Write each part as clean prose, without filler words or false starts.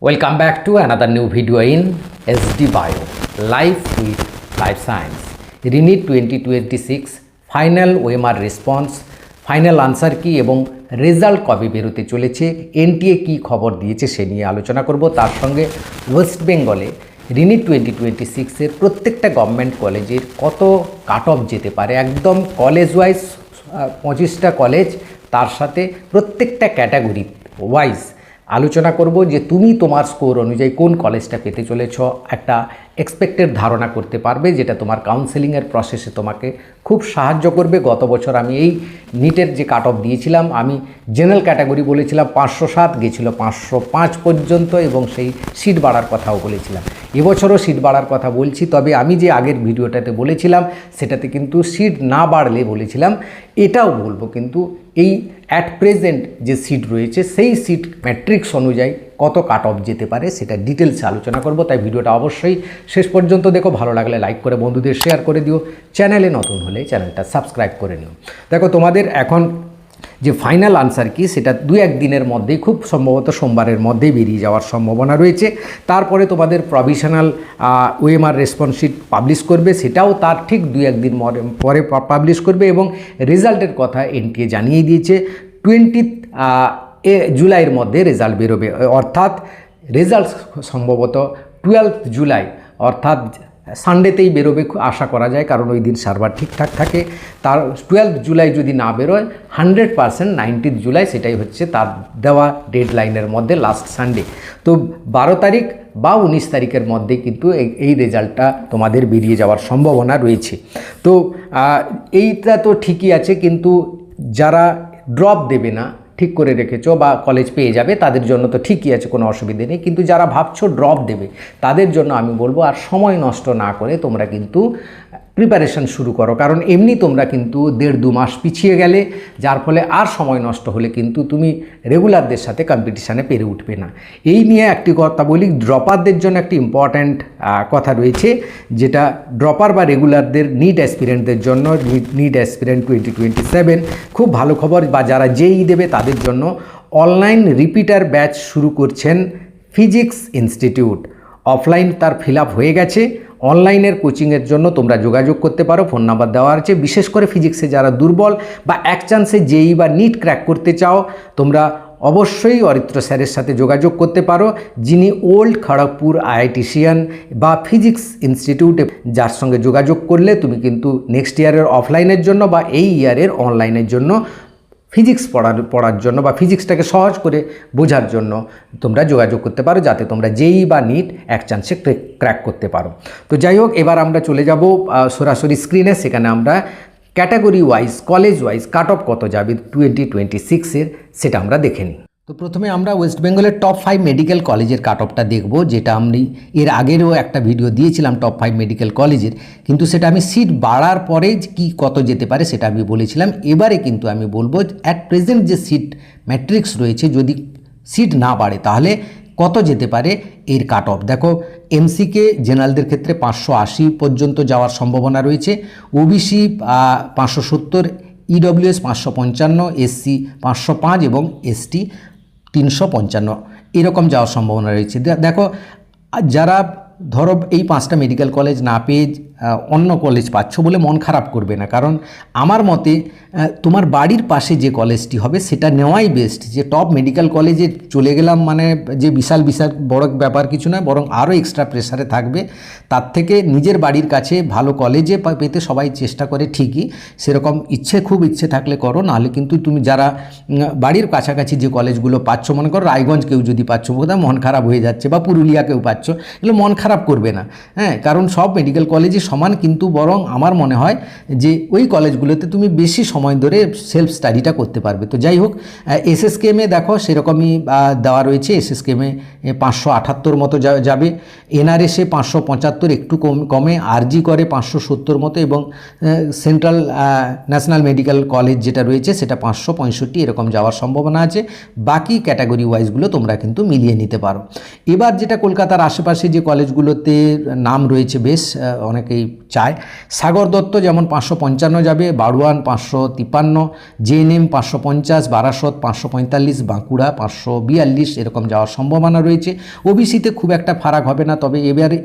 Welcome back to another new video in SD Bio Life with Life Science RENEET 2026 final OMR response final answer কি এবং result কবে বেরোতে চলেছে NTA কি খবর দিয়েছে সে নিয়ে আলোচনা করব। তার সঙ্গে ওয়েস্ট বেঙ্গলে RENEET 2026 এর প্রত্যেকটা গভর্নমেন্ট কলেজের কত কাট অফ যেতে পারে একদম কলেজ ওয়াইজ 25টা কলেজ, তার সাথে প্রত্যেকটা ক্যাটাগরি ওয়াইজ আলোচনা করব যে তুমি তোমার স্কোর অনুযায়ী কোন কলেজটা পেতে চলেছ একটা এক্সপেক্টেড ধারণা করতে পারবে, যেটা তোমার কাউন্সেলিংয়ের প্রসেসে তোমাকে খুব সাহায্য করবে। গত বছর আমি এই নিটের যে কাট অফ দিয়েছিলাম, আমি জেনারেল ক্যাটাগরি বলেছিলাম 507, গেছিলো 505 পর্যন্ত এবং সেই সিট বাড়ার কথাও বলেছিলাম। এবছরও সিট বাড়ার কথা বলছি, তবে আমি যে আগের ভিডিওটাতে বলেছিলাম সেটাতে কিন্তু সিট না বাড়লে বলেছিলাম, এটাও বলবো কিন্তু এই অ্যাট প্রেজেন্ট যে সিট রয়েছে সেই সিট ম্যাট্রিক্স অনুযায়ী কত কাট অফ যেতে পারে সেটা ডিটেলসে আলোচনা করব। তাই ভিডিওটা অবশ্যই শেষ পর্যন্ত দেখো, ভালো লাগলে লাইক করে বন্ধুদের শেয়ার করে দিও, চ্যানেলে নতুন হলে চ্যানেলটা সাবস্ক্রাইব করে নিও। দেখো তোমাদের এখন যে ফাইনাল আনসার কি সেটা 2-1 দিনের মধ্যেই, খুব সম্ভবত সোমবারের মধ্যেই বেরিয়ে যাওয়ার সম্ভাবনা রয়েছে। তারপরে তোমাদের provisional OMR response sheet publish করবে, সেটাও তার ঠিক 2-1 দিন পরে পাবলিশ করবে এবং রেজাল্টের কথা এনটিএ জানিয়ে দিয়েছে 20 জুলাইয়ের মধ্যে রেজাল্ট বেরোবে, অর্থাৎ রেজাল্ট সম্ভবত 12 জুলাই অর্থাৎ সানডেতেই বেরোবে আশা করা যায়, কারণ ওই দিন সার্ভার ঠিকঠাক থাকে। তার 12 জুলাই যদি না বেরোয় 100% 19 জুলাই সেটাই হচ্ছে তার দেওয়া ডেডলাইনের মধ্যে লাস্ট সানডে। তো 12 তারিখ বা 19 তারিখের মধ্যে কিন্তু এই রেজাল্টটা তোমাদের বেরিয়ে যাওয়ার সম্ভাবনা রয়েছে। তো এইটা তো ঠিকই আছে, কিন্তু যারা ড্রপ দেবে না ঠিক করে রেখেছো বা কলেজ পেয়ে যাবে তাদের জন্য তো ঠিকই আছে, কোনো অসুবিধে নেই। কিন্তু যারা ভাবছো ড্রপ দেবে তাদের জন্য আমি বলবো আর সময় নষ্ট না করে তোমরা কিন্তু প্রিপারেশন শুরু করো, কারণ এমনি তোমরা কিন্তু 1.5-2 মাস পিছিয়ে গেলে, যার ফলে আর সময় নষ্ট হলে কিন্তু তুমি রেগুলারদের সাথে কম্পিটিশানে পেরে উঠবে না। এই নিয়ে একটি কথা বলি, ড্রপারদের জন্য একটি ইম্পর্ট্যান্ট কথা রয়েছে, যেটা ড্রপার বা রেগুলারদের নিট অ্যাসপিরেন্টদের জন্য নিট অ্যাসপিরেন্ট 2027 খুব ভালো খবর, বা যারা জেই দেবে তাদের জন্য অনলাইন রিপিটার ব্যাচ শুরু করছেন ফিজিক্স ইনস্টিটিউট। অফলাইন তার ফিল আপ হয়ে গেছে, অনলাইনের কোচিংয়ের জন্য তোমরা যোগাযোগ করতে পারো, ফোন নাম্বার দেওয়া আছে। বিশেষ করে ফিজিক্সে যারা দুর্বল বা এক চান্সে জেই বা নিট ক্র্যাক করতে চাও, তোমরা অবশ্যই অরিত্র স্যারের সাথে যোগাযোগ করতে পারো, যিনি ওল্ড খড়গপুর আইআইটিসিয়ান বা ফিজিক্স ইনস্টিটিউটে, যার সঙ্গে যোগাযোগ করলে তুমি কিন্তু নেক্সট ইয়ারের অফলাইনের জন্য বা এই ইয়ারের অনলাইনের জন্য ফিজিক্স পড়ার জন্য বা ফিজিক্সটাকে সহজ করে বোঝার জন্য তোমরা যোগাযোগ করতে পারো, যাতে তোমরা জেই বা নিট এক চান্সে ক্র্যাক করতে পারো। তো যাই হোক, এবার আমরা চলে যাব সরাসরি স্ক্রিনে, সেখানে আমরা category wise college wise cut off কত যাবে 2026-এর সেটা আমরা দেখে নিই। তো প্রথমে আমরা ওয়েস্ট বেঙ্গলের টপ 5 মেডিকেল কলেজের কাট অফটা দেখব, যেটা আমি এর আগেরও একটা ভিডিও দিয়েছিলাম টপ 5 মেডিকেল কলেজের, কিন্তু সেটা আমি সিট বাড়ার পরে কি কত যেতে পারে সেটা আমি বলেছিলাম। এবারে কিন্তু আমি বলবো অ্যাট প্রেজেন্ট যে সিট ম্যাট্রিক্স রয়েছে, যদি সিট না বাড়ে তাহলে কত যেতে পারে এর কাট অফ। দেখো, এমসিকে জেনারেলদের ক্ষেত্রে 580 পর্যন্ত যাওয়ার সম্ভাবনা রয়েছে, ওবিসি 570, ইডব্লিউএস 555, এসসি 505 এবং এসটি 355 এরকম যাওয়ার সম্ভাবনা রয়েছে। দেখো, যারা ধরো এই 5টা মেডিকেল কলেজ না পেয়ে অন্য কলেজ পাচ্ছ বলে মন খারাপ করবে না, কারণ আমার মতে তোমার বাড়ির পাশে যে কলেজটি হবে সেটা নেওয়াই বেস্ট। যে টপ মেডিকেল কলেজে চলে গেলাম মানে যে বিশাল বড় ব্যাপার কিছু নয়, বরং আরও এক্সট্রা প্রেসারে থাকবে। তার থেকে নিজের বাড়ির কাছে ভালো কলেজে পেতে সবাই চেষ্টা করে ঠিকই, সেরকম খুব ইচ্ছে থাকলে করো, নাহলে কিন্তু তুমি যারা বাড়ির কাছাকাছি যে কলেজগুলো পাচ্ছ, মনে করো রায়গঞ্জ কেউ যদি পাচ্ছ বোধহয় মন খারাপ হয়ে যাচ্ছে, বা পুরুলিয়া কেউ পাচ্ছ, এগুলো মন খারাপ করবে না, হ্যাঁ, কারণ সব মেডিকেল কলেজে সমান, কিন্তু বরং আমার মনে হয় যে ওই কলেজগুলোতে তুমি বেশি সময় ধরে সেলফ স্টাডিটা করতে পারবে। তো যাই হোক, এসএসকেএমে দেখো সেরকমই দেওয়া রয়েছে, এসএসকেএমে 578 মতো যাবে, এনআরএসে 575 একটু কমে, আরজি করে 570 মতো, এবং সেন্ট্রাল ন্যাশনাল মেডিকেল কলেজ যেটা রয়েছে সেটা 565 এরকম যাওয়ার সম্ভাবনা আছে। বাকি ক্যাটাগরি ওয়াইজগুলো তোমরা কিন্তু মিলিয়ে নিতে পারো। এবার যেটা কলকাতার আশেপাশে যে কলেজগুলোতে নাম রয়েছে বেশ অনেকেই চায়, সাগর দত্ত যেমন 555 যাবে, বারোয়ান 553, জেএনএম 550, বারাসত 545, বাঁকুড়া 542 এরকম যাওয়ার সম্ভাবনা রয়েছে। ওবিসিতে খুব একটা ফারাক হবে না, তবে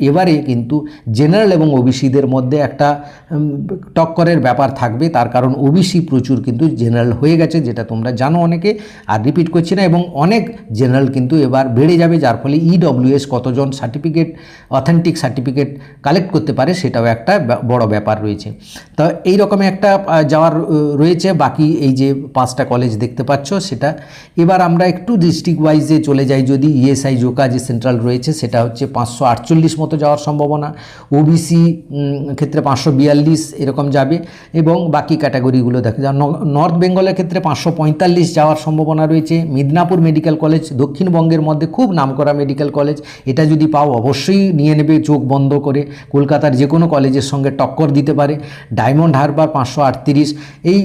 এবারে কিন্তু জেনারেল এবং ওবিসিদের মধ্যে একটা টক্করের ব্যাপার থাকবে, তার কারণ ওবিসি প্রচুর কিন্তু জেনারেল হয়ে গেছে, যেটা তোমরা জানো অনেকে, আর রিপিট করছি না, এবং অনেক জেনারেল কিন্তু এবার বেড়ে যাবে, যার ফলে ইডব্লিউএস কতজন সার্টিফিকেট, অথেন্টিক সার্টিফিকেট কালেক্ট করতে পারে সেটাও একটা বড় ব্যাপার রয়েছে। তো এই রকমের একটা যাওয়ার রয়েছে। বাকি এই যে 5টা কলেজ দেখতে পাচ্ছ সেটা। এবার আমরা একটু ডিস্ট্রিক্ট ওয়াইজে চলে যাই, যদি ইএসআই জোকা যে সেন্ট্রাল রয়েছে সেটা হচ্ছে 548 মতো যাওয়ার সম্ভাবনা, ওবিসি ক্ষেত্রে 542 এরকম যাবে, এবং বাকি ক্যাটাগরিগুলো দেখা যায়। নর্থ বেঙ্গলের ক্ষেত্রে 545 যাওয়ার সম্ভাবনা রয়েছে। মিদনাপুর মেডিকেল কলেজ দক্ষিণবঙ্গের মধ্যে খুব নামকরা মেডিকেল কলেজ, এটা যদি পাও অবশ্যই নিয়ে নেবে চোখ বন্ধ করে, কলকাতার যে কোনো কলেজের সঙ্গে টক্কর দিতে পারে। ডায়মন্ড হারবার 538, এই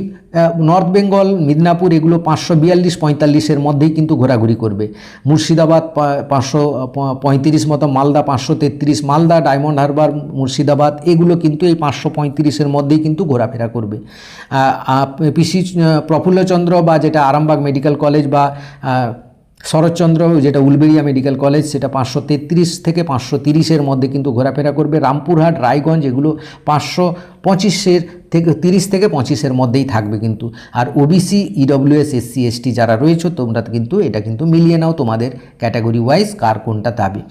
নর্থ বেঙ্গল মিদনাপুর এগুলো 542-45 মধ্যেই কিন্তু ঘোরাঘুরি করবে। মুর্শিদাবাদ 535 মতো, মালদা 533, মালদা, ডায়মন্ড হারবার, মুর্শিদাবাদ এগুলো কিন্তু এই 535 মধ্যেই কিন্তু ঘোরাফেরা করবে। পিসি প্রফুল্লচন্দ্র বা যেটা আরামবাগ মেডিকেল কলেজ বা শরৎচন্দ্র যেটা উলবেড়িয়া মেডিকেল কলেজ সেটা 533 থেকে 530 মধ্যে কিন্তু ঘোরাফেরা করবে। রামপুরহাট, রায়গঞ্জ এগুলো 525 থেকে 30 থেকে 25 মধ্যেই থাকবে কিন্তু। আর ওবিসি, ইডব্লিউএস, এসসি, এসটি যারা রয়েছে তোমরা কিন্তু এটা কিন্তু মিলিয়ে নাও তোমাদের ক্যাটাগরি ওয়াইজ কার কোনটা দাবি।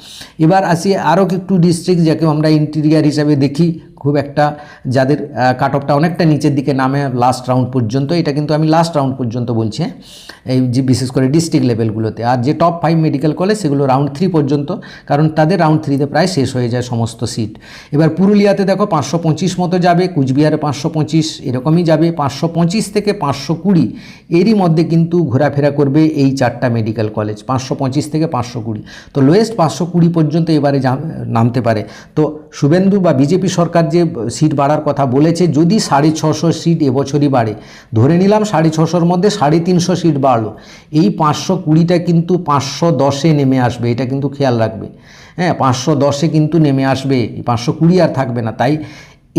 এবার আসি আরও একটু ডিস্ট্রিক্ট যাকে আমরা ইন্টিরিয়ার হিসাবে দেখি, খুব একটা যাদের কাট অফটা অনেকটা নিচের দিকে নামে লাস্ট রাউন্ড পর্যন্ত, এটা কিন্তু আমি লাস্ট রাউন্ড পর্যন্ত বলছি, এই যে বিশেষ করে ডিস্ট্রিক্ট লেভেলগুলোতে। আর যে টপ 5 মেডিকেল কলেজ সেগুলো রাউন্ড 3 পর্যন্ত, কারণ তাদের রাউন্ড 3তে প্রায় শেষ হয়ে যায় সমস্ত সিট। এবার পুরুলিয়াতে দেখো 525 মতো যাবে, কুচবিহারে 525 এরকমই যাবে, 525 থেকে 520 এরই মধ্যে কিন্তু ঘোরাফেরা করবে এই 4টা মেডিকেল কলেজ, 525 থেকে 520। তো লোয়েস্ট 520 পর্যন্ত এবারে নামতে পারে। তো শুভেন্দু বা বিজেপি সরকার যে সিট বাড়ার কথা বলেছে, যদি 650 সিট এবছরই বাড়ে, ধরে নিলাম 650-র মধ্যে 350 সিট বাড়লো, এই 520টা কিন্তু 510-এ নেমে আসবে, এটা কিন্তু খেয়াল রাখবে। হ্যাঁ, 510-এ কিন্তু নেমে আসবে, 520 আর থাকবে না। তাই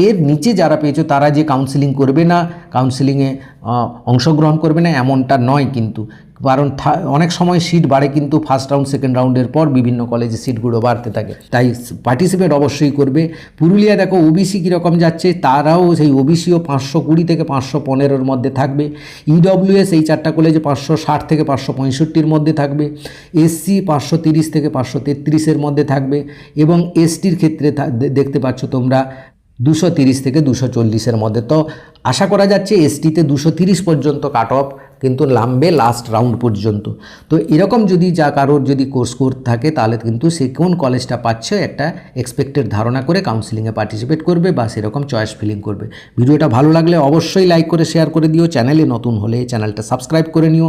এর নিচে যারা পেয়েছো তারা যে কাউন্সিলিং করবে না, কাউন্সিলিংয়ে অংশগ্রহণ করবে না এমনটা নয় কিন্তু, কারণ অনেক সময় সিট বাড়ে কিন্তু ফার্স্ট রাউন্ড সেকেন্ড রাউন্ডের পর বিভিন্ন কলেজে সিটগুলো বাড়তে থাকে, তাই পার্টিসিপেট অবশ্যই করবে। পুরুলিয়া দেখো ওবিসি কীরকম যাচ্ছে, তারাও সেই ওবিসিও 520 থেকে 515-এর মধ্যে থাকবে। ইডব্লিউএস এই 4টা কলেজে 560 থেকে 565-এর মধ্যে থাকবে। এসসি 530 থেকে 533-এর মধ্যে থাকবে, এবং এসটির ক্ষেত্রে দেখতে পাচ্ছ তোমরা 230 থেকে 240-এর মধ্যে। তো আশা করা যাচ্ছে এসটিতে 230 পর্যন্ত কাট অফ কিন্তু নামবে লাস্ট রাউন্ড পর্যন্ত। তো এরকম যদি যা কারোর যদি কোর্স করতে থাকে তাহলে কিন্তু সে কোন কলেজটা পাচ্ছে একটা এক্সপেক্টেড ধারণা করে কাউন্সিলিংয়ে পার্টিসিপেট করবে বা সেরকম চয়েস ফিলিং করবে। ভিডিওটা ভালো লাগলে অবশ্যই লাইক করে শেয়ার করে দিও, চ্যানেলে নতুন হলে চ্যানেলটা সাবস্ক্রাইব করে নিও।